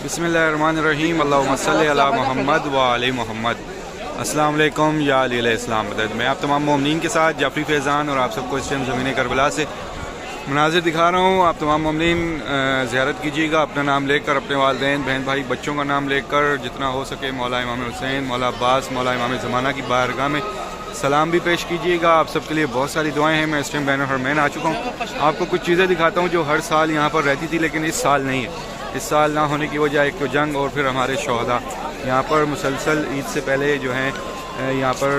بسم اللہ الرحمن الرحیم، اللہم صلی علی محمد و علی محمد۔ السلام علیکم یا علی علیہ السلام مدد۔ میں آپ تمام مومنین کے ساتھ جعفری فیضان اور آپ سب کو اس ٹائم زمین کربلا سے مناظر دکھا رہا ہوں۔ آپ تمام مومنین زیارت کیجیے گا، اپنا نام لے کر، اپنے والدین، بہن بھائی، بچوں کا نام لے کر، جتنا ہو سکے مولا امام حسین، مولا عباس، مولا امام زمانہ کی بارگاہ میں سلام بھی پیش کیجیے گا۔ آپ سب کے لیے بہت ساری دعائیں ہیں۔ میں اس ٹائم بین الحرمین آ چکا ہوں۔ آپ کو کچھ چیزیں دکھاتا ہوں جو ہر سال یہاں پر رہتی تھی لیکن اس سال نہیں ہے۔ اس سال نہ ہونے کی وجہ ایک تو جنگ اور پھر ہمارے شہداء یہاں پر مسلسل عید سے پہلے جو ہیں یہاں پر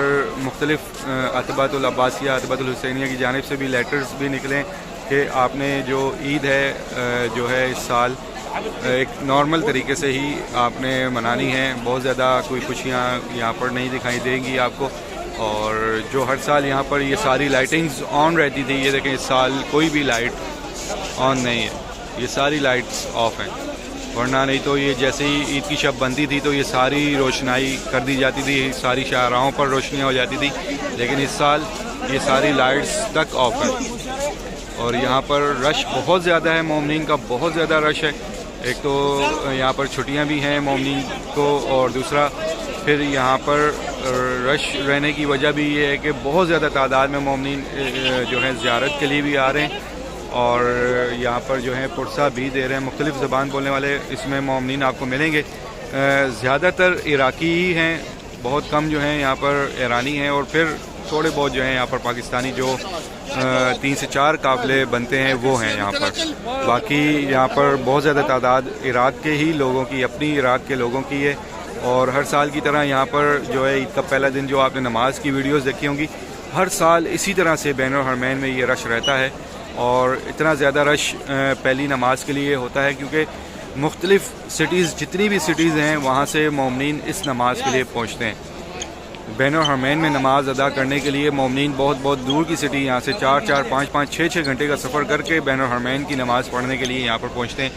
مختلف عتبۃ العباسیہ، عتبۃ الحسینیہ کی جانب سے بھی لیٹرز بھی نکلیں کہ آپ نے جو عید ہے جو ہے اس سال ایک نارمل طریقے سے ہی آپ نے منانی ہے۔ بہت زیادہ کوئی خوشیاں یہاں پر نہیں دکھائی دیں گی آپ کو، اور جو ہر سال یہاں پر یہ ساری لائٹنگز آن رہتی تھی، یہ دیکھیں اس سال کوئی بھی لائٹ آن نہیں ہے، یہ ساری لائٹس آف ہیں۔ ورنہ نہیں تو یہ جیسے ہی عید کی شب بنتی تھی تو یہ ساری روشنائی کر دی جاتی تھی، ساری شاہراہوں پر روشنیاں ہو جاتی تھی، لیکن اس سال یہ ساری لائٹس تک آف ہیں۔ اور یہاں پر رش بہت زیادہ ہے، مومنین کا بہت زیادہ رش ہے۔ ایک تو یہاں پر چھٹیاں بھی ہیں مومنین کو، اور دوسرا پھر یہاں پر رش رہنے کی وجہ بھی یہ ہے کہ بہت زیادہ تعداد میں مومنین جو ہے زیارت کے لیے بھی آ رہے ہیں، اور یہاں پر جو ہے پرسہ بھی دے رہے ہیں۔ مختلف زبان بولنے والے اس میں مومنین آپ کو ملیں گے۔ زیادہ تر عراقی ہی ہیں، بہت کم جو ہیں یہاں پر ایرانی ہیں، اور پھر تھوڑے بہت جو ہیں یہاں پر پاکستانی جو 3 سے 4 قافلے بنتے ہیں وہ ہیں یہاں پر۔ باقی یہاں پر بہت زیادہ تعداد عراق کے ہی لوگوں کی، اپنی عراق کے لوگوں کی ہے۔ اور ہر سال کی طرح یہاں پر جو ہے عید کا پہلا دن جو آپ نے نماز کی ویڈیوز دیکھی ہوں گی، ہر سال اسی طرح سے بین الحرمین میں یہ رش رہتا ہے، اور اتنا زیادہ رش پہلی نماز کے لیے ہوتا ہے کیونکہ مختلف سٹیز، جتنی بھی سٹیز ہیں وہاں سے مومنین اس نماز کے لیے پہنچتے ہیں۔ بین الحرمین میں نماز ادا کرنے کے لیے مومنین بہت بہت دور کی سٹی یہاں سے 4 5 6 گھنٹے کا سفر کر کے بین الحرمین کی نماز پڑھنے کے لیے یہاں پر پہنچتے ہیں،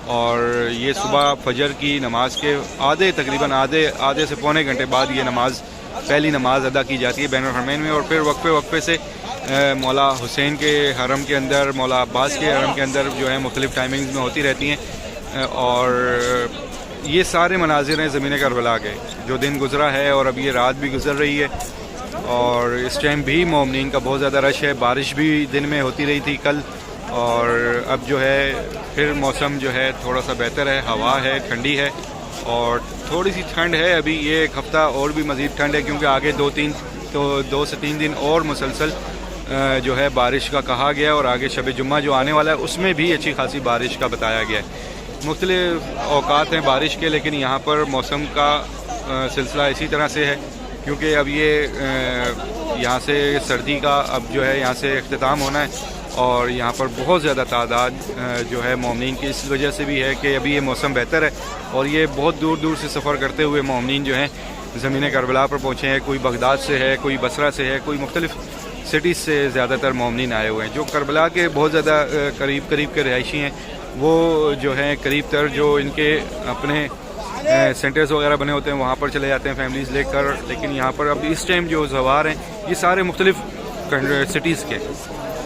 اور یہ صبح فجر کی نماز کے تقریباً آدھے سے پونے گھنٹے بعد یہ نماز، پہلی نماز ادا کی جاتی ہے بین الحرمین میں، اور پھر وقفے سے مولا حسین کے حرم کے اندر، مولا عباس کے حرم کے اندر جو ہے مختلف ٹائمنگز میں ہوتی رہتی ہیں۔ اور یہ سارے مناظر ہیں زمین کربلا کے، جو دن گزرا ہے اور اب یہ رات بھی گزر رہی ہے، اور اس ٹائم بھی مومنین کا بہت زیادہ رش ہے۔ بارش بھی دن میں ہوتی رہی تھی کل، اور اب جو ہے پھر موسم جو ہے تھوڑا سا بہتر ہے، ہوا ہے، ٹھنڈی ہے، اور تھوڑی سی ٹھنڈ ہے ابھی۔ یہ ایک ہفتہ اور بھی مزید ٹھنڈ ہے کیونکہ آگے 2 سے 3 دن اور مسلسل جو ہے بارش کا کہا گیا ہے، اور آگے شب جمعہ جو آنے والا ہے اس میں بھی اچھی خاصی بارش کا بتایا گیا ہے۔ مختلف اوقات ہیں بارش کے، لیکن یہاں پر موسم کا سلسلہ اسی طرح سے ہے کیونکہ اب یہ یہاں سے سردی کا اب جو ہے یہاں سے اختتام ہونا ہے، اور یہاں پر بہت زیادہ تعداد جو ہے مومنین کی اس وجہ سے بھی ہے کہ ابھی یہ موسم بہتر ہے، اور یہ بہت دور دور سے سفر کرتے ہوئے مومنین جو ہیں زمین کربلا پر پہنچے ہیں۔ کوئی بغداد سے ہے، کوئی بصرہ سے ہے، کوئی مختلف سٹیز سے زیادہ تر مومنین آئے ہوئے ہیں۔ جو کربلا کے بہت زیادہ قریب کے رہائشی ہیں وہ جو ہیں قریب تر جو ان کے اپنے سینٹرز وغیرہ بنے ہوتے ہیں وہاں پر چلے جاتے ہیں فیملیز لے کر، لیکن یہاں پر اب اس ٹائم جو زوار ہیں یہ سارے مختلف سٹیز کے،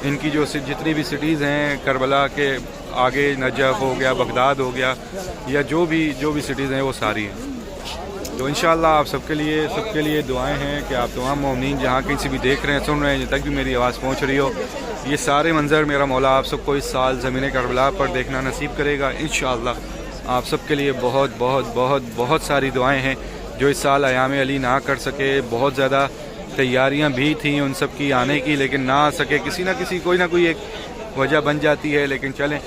ان کی جو جتنی بھی سٹیز ہیں کربلا کے آگے، نجف ہو گیا، بغداد ہو گیا، یا جو بھی سٹیز ہیں وہ ساری ہیں۔ تو انشاءاللہ آپ سب کے لیے دعائیں ہیں کہ آپ تمام مومنین جہاں کہیں سے بھی دیکھ رہے ہیں، سن رہے ہیں، جن تک بھی میری آواز پہنچ رہی ہو، یہ سارے منظر میرا مولا آپ سب کو اس سال زمین کربلا پر دیکھنا نصیب کرے گا انشاءاللہ۔ آپ سب کے لیے بہت بہت بہت بہت ساری دعائیں ہیں۔ جو اس سال ایام علی نہ کر سکے، بہت زیادہ تیاریاں بھی تھیں ان سب کی آنے کی، لیکن نہ آ سکے، کوئی نہ کوئی ایک وجہ بن جاتی ہے، لیکن چلیں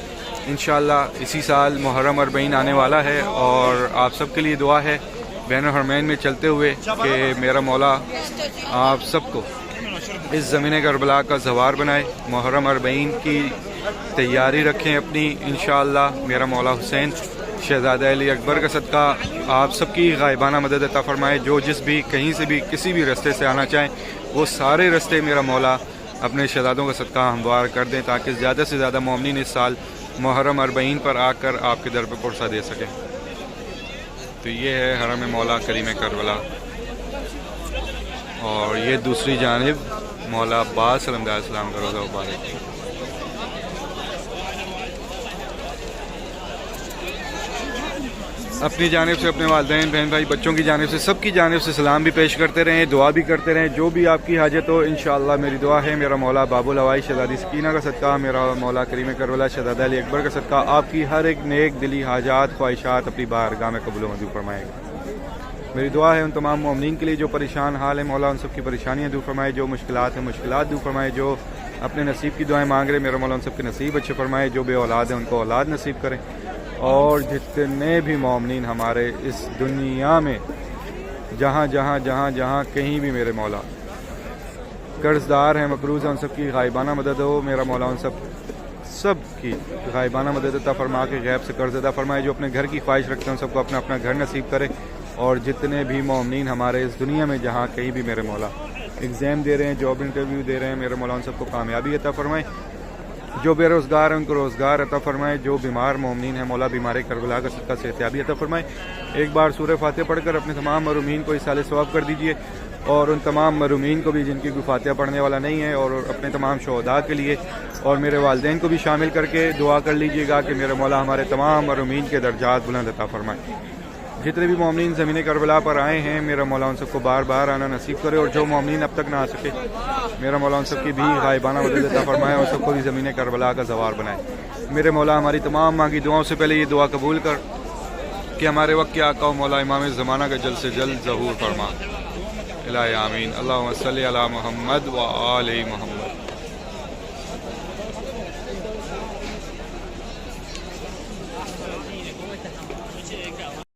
انشاءاللہ اسی سال محرم 40 آنے والا ہے، اور آپ سب کے لیے دعا ہے بین الحرمین میں چلتے ہوئے کہ میرا مولا آپ سب کو اس زمین کربلا کا زوار بنائے، محرم 40 کی تیاری رکھیں اپنی انشاءاللہ۔ میرا مولا حسین شہزادہ علی اکبر کا صدقہ آپ سب کی غائبانہ مدد عطا فرمائے۔ جو جس بھی کہیں سے بھی کسی بھی رستے سے آنا چاہیں وہ سارے رستے میرا مولا اپنے شہزادوں کا صدقہ ہموار کر دیں، تاکہ زیادہ سے زیادہ مومنین اس سال محرم 40 پر آ کر آپ کے در پہ پرسہ دے سکیں۔ تو یہ ہے حرم مولا کریم کربلا، اور یہ دوسری جانب مولا عباس علیہ السلام کا روضہ مبارک۔ اپنی جانب سے اپنے والدین بہن بھائی بچوں کی جانب سے سب کی جانب سے سلام بھی پیش کرتے رہیں, دعا بھی کرتے رہیں. جو بھی آپ کی حاجت ہو انشاءاللہ میری دعا ہے میرا مولا باب الہوائی شہزادی سکینہ کا صدقہ, میرا مولا کریم کربلا شہزادہ علی اکبر کا صدقہ آپ کی ہر ایک نیک دلی حاجات خواہشات اپنی بارگاہ میں قبول و منظور فرمائے گا. میری دعا ہے ان تمام مومنین کے لیے جو پریشان حال ہے مولا ان سب کی پریشانیاں دور فرمائے, جو مشکلات ہیں مشکلات دور فرمائے, جو اپنے نصیب کی دعائیں مانگ رہے میرا مولا ان سب کے نصیب اچھے فرمائے, جو بے اولاد ہیں ان کو اولاد نصیب کرے. اور جتنے بھی مومنین ہمارے اس دنیا میں جہاں جہاں جہاں جہاں کہیں بھی میرے مولا قرض دار ہیں مقروض ہیں ان سب کی غائبانہ مدد ہو میرا مولا ان سب کی غائبانہ مدد عطا فرما کے غیب سے قرض ادا فرمائے. جو اپنے گھر کی خواہش رکھتے ہیں ان سب کو اپنا اپنا گھر نصیب کرے. اور جتنے بھی مومنین ہمارے اس دنیا میں جہاں کہیں بھی میرے مولا ایگزام دے رہے ہیں جاب انٹرویو دے رہے ہیں میرے مولا ان سب کو کامیابی عطا فرمائے. جو بے روزگار ہیں ان کو روزگار عطا فرمائے. جو بیمار مومنین ہیں مولا بیماری کربلا کا صدقہ صحتیابی عطا فرمائے. ایک بار سورہ فاتحہ پڑھ کر اپنے تمام محرومین کو اصال ثواب کر دیجیے, اور ان تمام محرومین کو بھی جن کی کوئی فاتحہ پڑھنے والا نہیں ہے, اور اپنے تمام شہداء کے لیے اور میرے والدین کو بھی شامل کر کے دعا کر لیجیے گا کہ میرے مولا ہمارے تمام محرومین کے درجات بلند عطا فرمائے. جتنے بھی مومنین زمین کربلا پر آئے ہیں میرا مولا ان سب کو بار بار آنا نصیب کرے, اور جو مومنین اب تک نہ آ سکے میرا مولا ان سب کی بھی غائبانہ مدد عطا فرمائے اور سب کو بھی زمین کربلا کا زوار بنائے. میرے مولا ہماری تمام مانگی دعاؤں سے پہلے یہ دعا قبول کر کہ ہمارے وقت کے آقا و مولا امام زمانہ کا جلد سے جلد ظہور فرما. الہی آمین. اللہم صلی علی محمد و آل محمد.